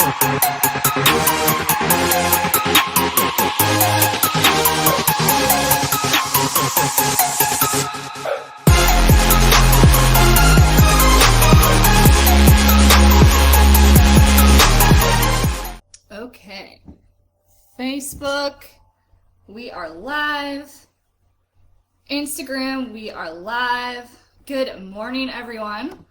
Okay, Facebook, we are live. Instagram, we are live. Good morning, everyone.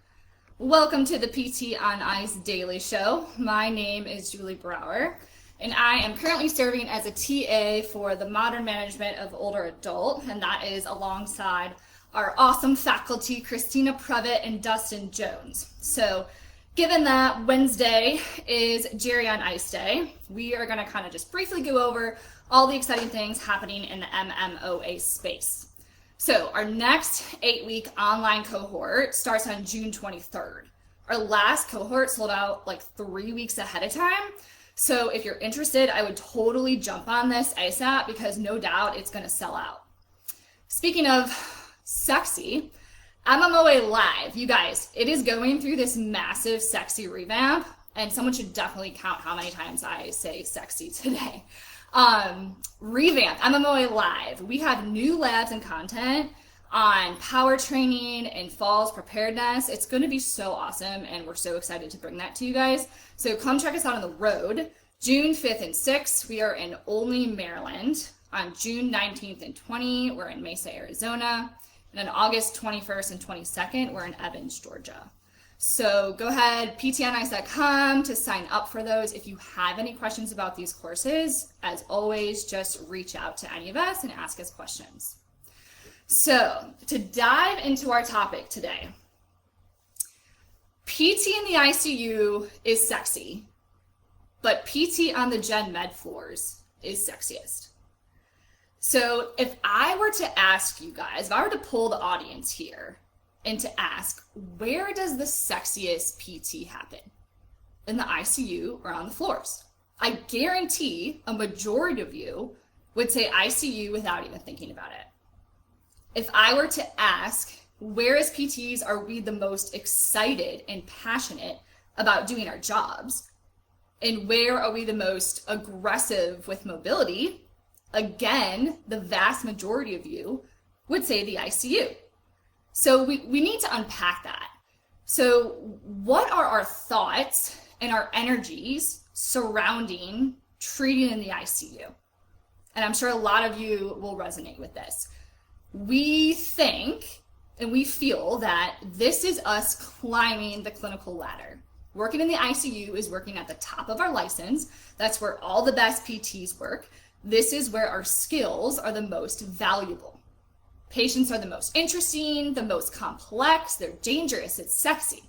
Welcome to the PT on Ice Daily Show. My name is Julie Brower, and I am currently serving as a TA for the Modern Management of Older Adult, and that is alongside our awesome faculty, Christina Previtt and Dustin Jones. So, given that Wednesday is Jerry on Ice Day, we are going to kind of just briefly go over all the exciting things happening in the MMOA space. So our next 8-week online cohort starts on June 23rd. Our last cohort sold out like 3 weeks ahead of time. So if you're interested, I would totally jump on this ASAP because no doubt it's going to sell out. Speaking of sexy, MMOA Live, you guys, it is going through this massive sexy revamp, and someone should definitely count how many times I say sexy today. Revamp, MMOA Live. We have new labs and content on power training and falls preparedness. It's going to be so awesome, and we're so excited to bring that to you guys. So come check us out on the road. June 5th and 6th, we are in Olney, Maryland. On June 19th and 20th, we're in Mesa, Arizona. And then August 21st and 22nd, we're in Evans, Georgia. So go ahead, ptonice.com to sign up for those. If you have any questions about these courses, as always, just reach out to any of us and ask us questions. So to dive into our topic today, PT in the ICU is sexy, but PT on the gen med floors is sexiest. So if I were to ask you guys, if I were to pull the audience here and to ask, where does the sexiest PT happen? In the ICU or on the floors? I guarantee a majority of you would say ICU without even thinking about it. If I were to ask, where as PTs are we the most excited and passionate about doing our jobs? And where are we the most aggressive with mobility? Again, the vast majority of you would say the ICU. So we need to unpack that. So what are our thoughts and our energies surrounding treating in the ICU? And I'm sure a lot of you will resonate with this. We think and we feel that this is us climbing the clinical ladder. Working in the ICU is working at the top of our license. That's where all the best PTs work. This is where our skills are the most valuable. Patients are the most interesting, the most complex, they're dangerous, it's sexy.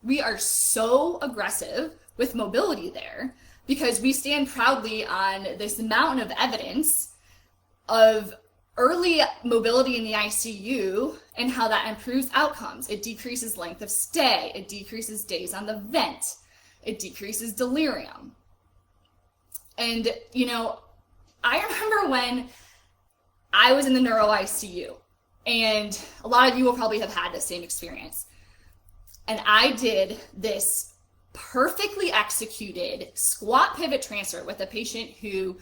We are so aggressive with mobility there because we stand proudly on this mountain of evidence of early mobility in the ICU and how that improves outcomes. It decreases length of stay, it decreases days on the vent, it decreases delirium. And, you know, I remember when I was in the neuro ICU, and a lot of you will probably have had the same experience. And I did this perfectly executed squat pivot transfer with a patient who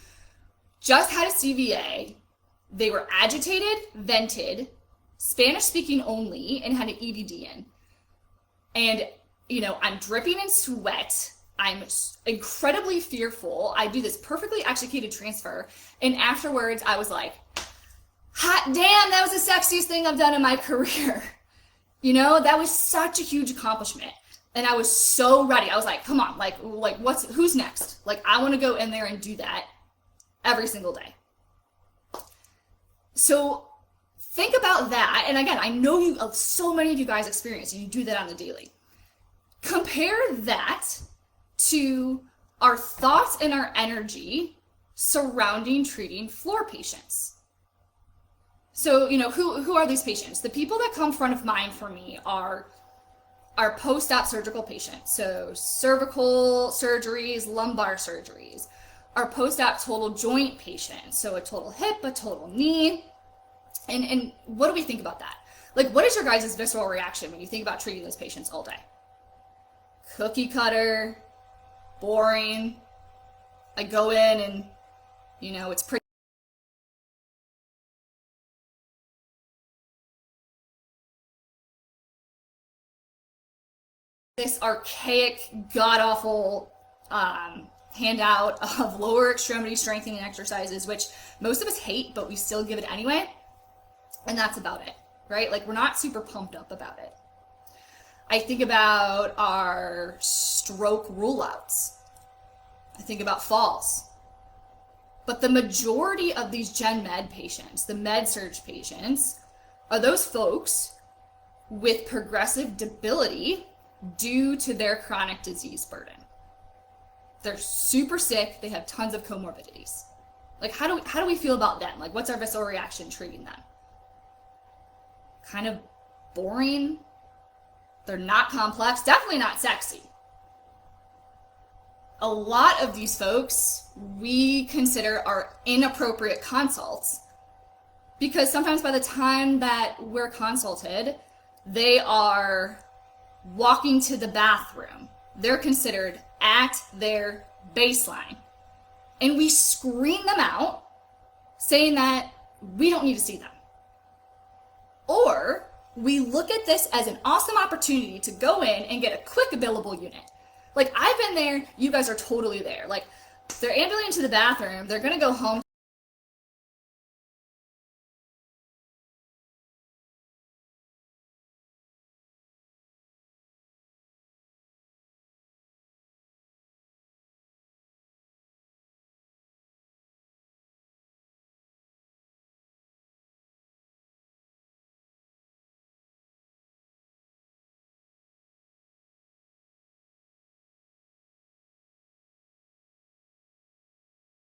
just had a CVA. They were agitated, vented, Spanish speaking only, and had an EVD in. And, you know, I'm dripping in sweat. I'm incredibly fearful. I do this perfectly executed transfer. And afterwards, I was like, hot damn, that was the sexiest thing I've done in my career. You know, that was such a huge accomplishment. And I was so ready. I was like, come on, like who's next? Like, I want to go in there and do that every single day. So think about that. And again, I know so many of you guys experience, and you do that on the daily. Compare that to our thoughts and our energy surrounding treating floor patients. So, you know, who are these patients? The people that come front of mind for me are our post-op surgical patients. So cervical surgeries, lumbar surgeries, our post-op total joint patients. So a total hip, a total knee. And what do we think about that? Like, what is your guys' visceral reaction when you think about treating those patients all day? Cookie cutter, boring. I go in and, it's pretty. This archaic, god-awful handout of lower extremity strengthening exercises, which most of us hate, but we still give it anyway. And that's about it, right? Like, we're not super pumped up about it. I think about our stroke rule-outs. I think about falls. But the majority of these gen med patients, the med surg patients, are those folks with progressive debility due to their chronic disease burden. They're super sick. They have tons of comorbidities. Like, how do we feel about them? Like, what's our visceral reaction treating them? Kind of boring. They're not complex. Definitely not sexy. A lot of these folks we consider are inappropriate consults because sometimes by the time that we're consulted, they are walking to the bathroom. They're considered at their baseline. And we screen them out saying that we don't need to see them. Or we look at this as an awesome opportunity to go in and get a quick billable unit. Like, I've been there, you guys are totally there. Like, they're ambulating to the bathroom, they're gonna go home.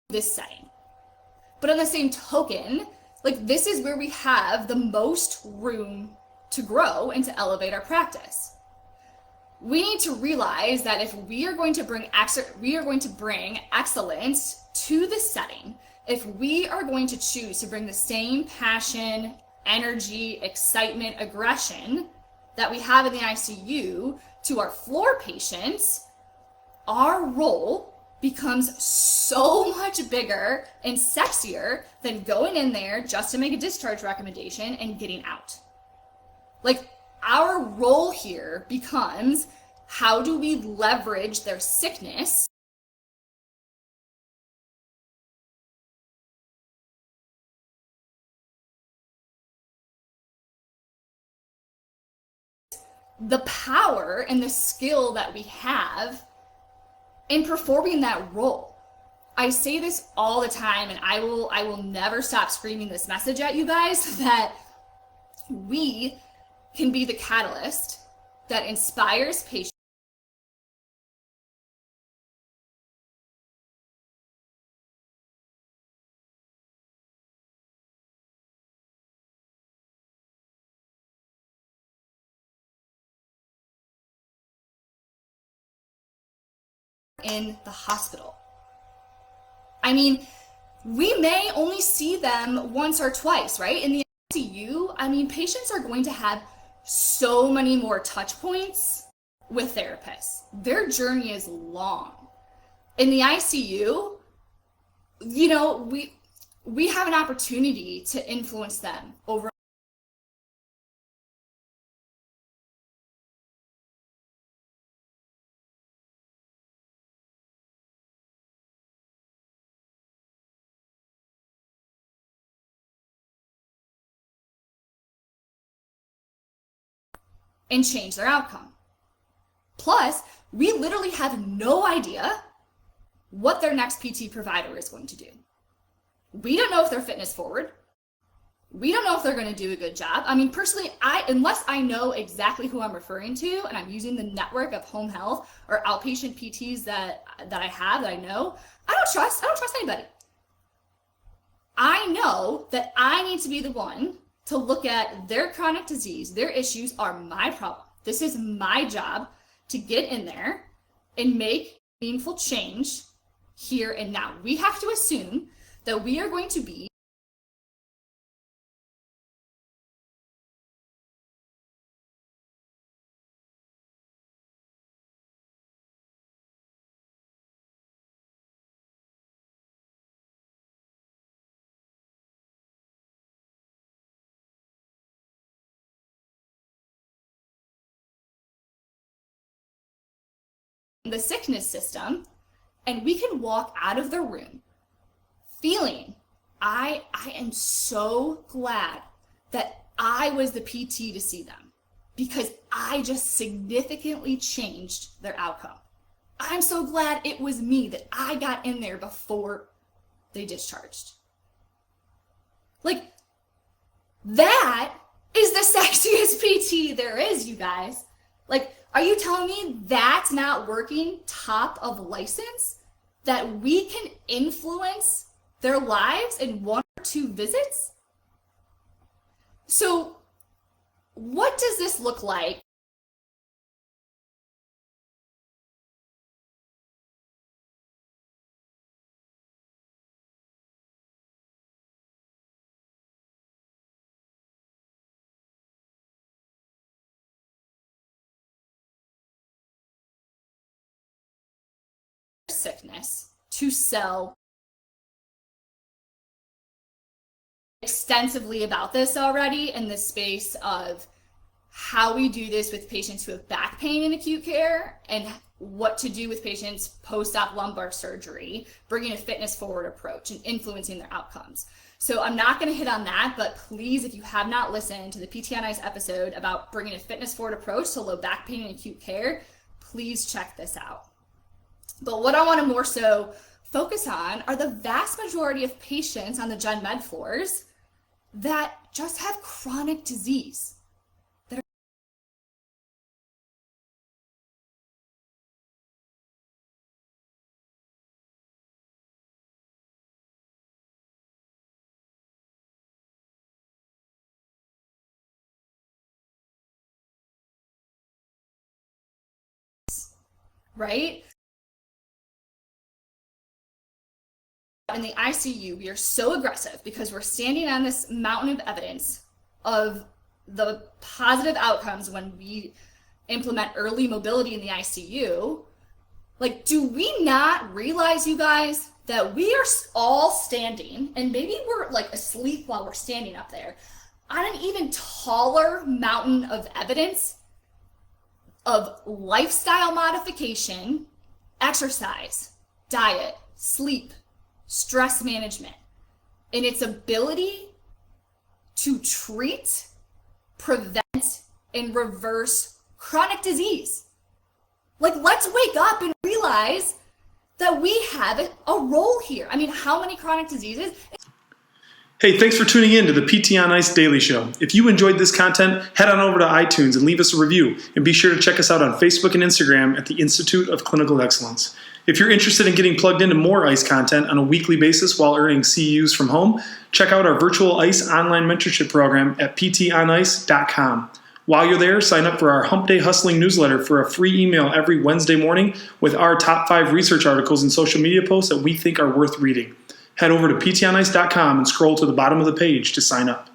This setting. But on the same token, like, this is where we have the most room to grow and to elevate our practice. We need to realize that if we are going to bring excellence to the setting, if we are going to choose to bring the same passion, energy, excitement, aggression that we have in the ICU to our floor patients, our role becomes so much bigger and sexier than going in there just to make a discharge recommendation and getting out. Like, our role here becomes, how do we leverage their sickness the power and the skill that we have in performing that role. I say this all the time, and I will never stop screaming this message at you guys, that we can be the catalyst that inspires patients in the hospital. I mean, we may only see them once or twice, right? In the ICU, I mean, patients are going to have so many more touch points with therapists. Their journey is long. In the ICU, we have an opportunity to influence them over and change their outcome. Plus, we literally have no idea what their next PT provider is going to do. We don't know if they're fitness forward. We don't know if they're going to do a good job. I mean, personally, unless I know exactly who I'm referring to and I'm using the network of home health or outpatient PTs that I know, I don't trust anybody. I know that I need to be the one to look at their chronic disease. Their issues are my problem. This is my job to get in there and make meaningful change here and now. We have to assume that we are going to be the sickness system, and we can walk out of the room feeling, I am so glad that I was the PT to see them, because I just significantly changed their outcome. I'm so glad it was me, that I got in there before they discharged. Like, that is the sexiest PT there is, you guys. Like, are you telling me that's not working top of license? That we can influence their lives in 1 or 2 visits? So what does this look like? Sickness to sell extensively about this already in the space of how we do this with patients who have back pain in acute care, and what to do with patients post-op lumbar surgery, bringing a fitness forward approach and influencing their outcomes. So I'm not going to hit on that, but please, if you have not listened to the PT on Ice episode about bringing a fitness forward approach to low back pain in acute care, please check this out. But what I want to more so focus on are the vast majority of patients on the gen med floors that just have chronic disease. Right? In the ICU, we are so aggressive because we're standing on this mountain of evidence of the positive outcomes when we implement early mobility in the ICU. Like, do we not realize, you guys, that we are all standing, and maybe we're like asleep while we're standing up there, on an even taller mountain of evidence of lifestyle modification, exercise, diet, sleep, stress management, and its ability to treat, prevent, and reverse chronic disease. Like, let's wake up and realize that we have a role here. I mean, how many chronic diseases? Hey, thanks for tuning in to the PT on Ice Daily Show. If you enjoyed this content, head on over to iTunes and leave us a review. And be sure to check us out on Facebook and Instagram at the Institute of Clinical Excellence. If you're interested in getting plugged into more ICE content on a weekly basis while earning CEUs from home, check out our virtual ICE online mentorship program at ptonice.com. While you're there, sign up for our Hump Day Hustling newsletter for a free email every Wednesday morning with our top 5 research articles and social media posts that we think are worth reading. Head over to ptonice.com and scroll to the bottom of the page to sign up.